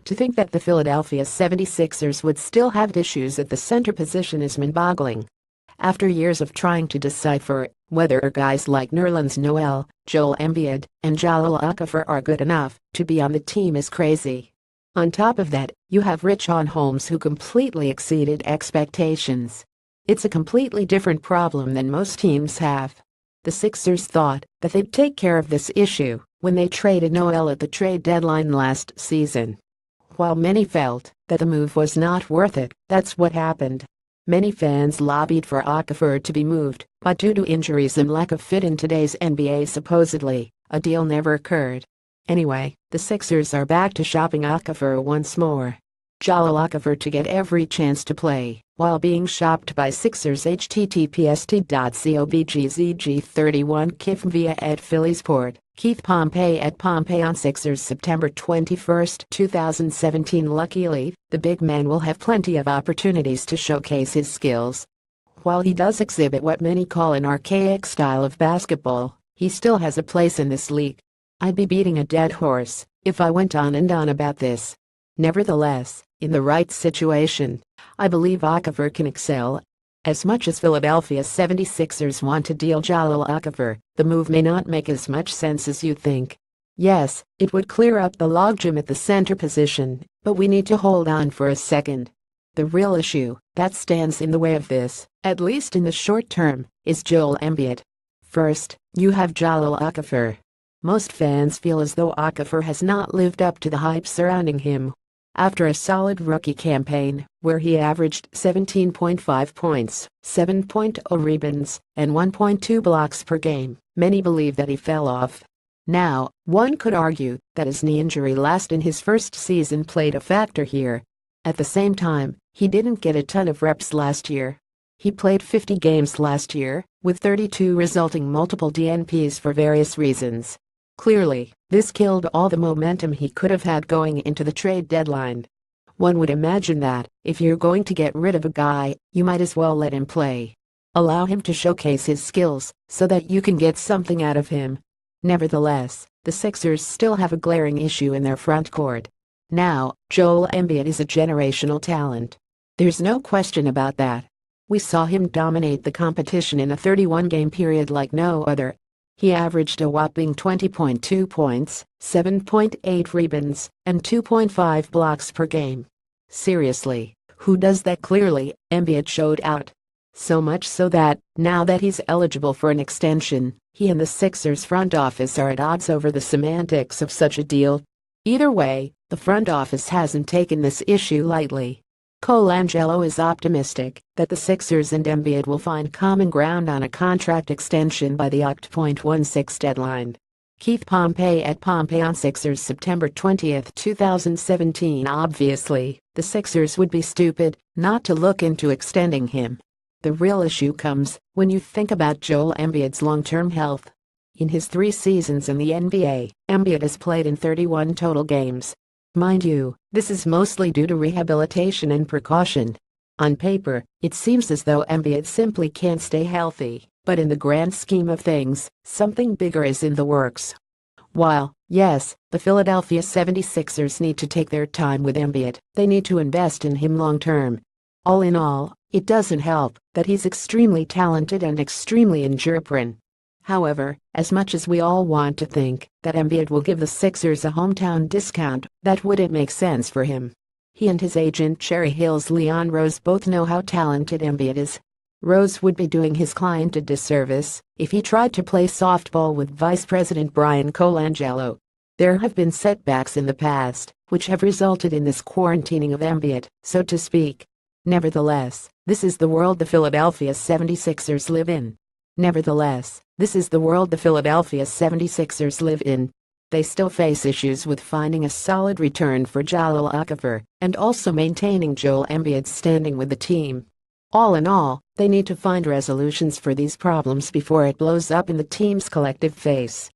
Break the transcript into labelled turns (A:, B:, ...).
A: To think that the Philadelphia 76ers would still have issues at the center position is mind-boggling. After years of trying to decipher whether guys like Nerlens Noel, Joel Embiid, and Jalal Okafor are good enough to be on the team is crazy. On top of that, you have Richaun Holmes who completely exceeded expectations. It's a completely different problem than most teams have. The Sixers thought that they'd take care of this issue when they traded Noel at the trade deadline last season. While many felt that the move was not worth it, that's what happened. Many fans lobbied for Okafor to be moved, but due to injuries and lack of fit in today's NBA supposedly, a deal never occurred. Anyway, the Sixers are back to shopping Okafor once more. Jalal Okafor to get every chance to play, while being shopped by Sixers https://t.cobgzg31 Kif via at Phillysport. Keith Pompey at Pompey on Sixers September 21, 2017. Luckily, the big man will have plenty of opportunities to showcase his skills. While he does exhibit what many call an archaic style of basketball, he still has a place in this league. I'd be beating a dead horse if I went on and on about this. Nevertheless, in the right situation, I believe Okafor can excel. As much as Philadelphia 76ers want to deal Jalal Okafor, the move may not make as much sense as you think. Yes, it would clear up the logjam at the center position, but we need to hold on for a second. The real issue that stands in the way of this, at least in the short term, is Joel Embiid. First, you have Jalal Okafor. Most fans feel as though Okafor has not lived up to the hype surrounding him. After a solid rookie campaign, where he averaged 17.5 points, 7.0 rebounds, and 1.2 blocks per game, many believe that he fell off. Now, one could argue that his knee injury last in his first season played a factor here. At the same time, he didn't get a ton of reps last year. He played 50 games last year, with 32 resulting multiple DNPs for various reasons. Clearly, this killed all the momentum he could have had going into the trade deadline. One would imagine that, if you're going to get rid of a guy, you might as well let him play. Allow him to showcase his skills, so that you can get something out of him. Nevertheless, the Sixers still have a glaring issue in their front court. Now, Joel Embiid is a generational talent. There's no question about that. We saw him dominate the competition in a 31-game period like no other. He averaged a whopping 20.2 points, 7.8 rebounds, and 2.5 blocks per game. Seriously, who does that? Clearly, Embiid showed out. So much so that, now that he's eligible for an extension, he and the Sixers front office are at odds over the semantics of such a deal. Either way, the front office hasn't taken this issue lightly. Colangelo is optimistic that the Sixers and Embiid will find common ground on a contract extension by the Oct.16 deadline. Keith Pompey at Pompey on Sixers September 20, 2017. Obviously, the Sixers would be stupid not to look into extending him. The real issue comes when you think about Joel Embiid's long-term health. In his 3 seasons in the NBA, Embiid has played in 31 total games. Mind you, this is mostly due to rehabilitation and precaution. On paper, it seems as though Embiid simply can't stay healthy, but in the grand scheme of things, something bigger is in the works. While, yes, the Philadelphia 76ers need to take their time with Embiid, they need to invest in him long-term. All in all, it doesn't help that he's extremely talented and extremely injury-prone. However, as much as we all want to think that Embiid will give the Sixers a hometown discount, that wouldn't make sense for him. He and his agent Cherry Hill's Leon Rose both know how talented Embiid is. Rose would be doing his client a disservice if he tried to play softball with Vice President Brian Colangelo. There have been setbacks in the past, which have resulted in this quarantining of Embiid, so to speak. Nevertheless, this is the world the Philadelphia 76ers live in. They still face issues with finding a solid return for Jalal Okafor and also maintaining Joel Embiid's standing with the team. All in all, they need to find resolutions for these problems before it blows up in the team's collective face.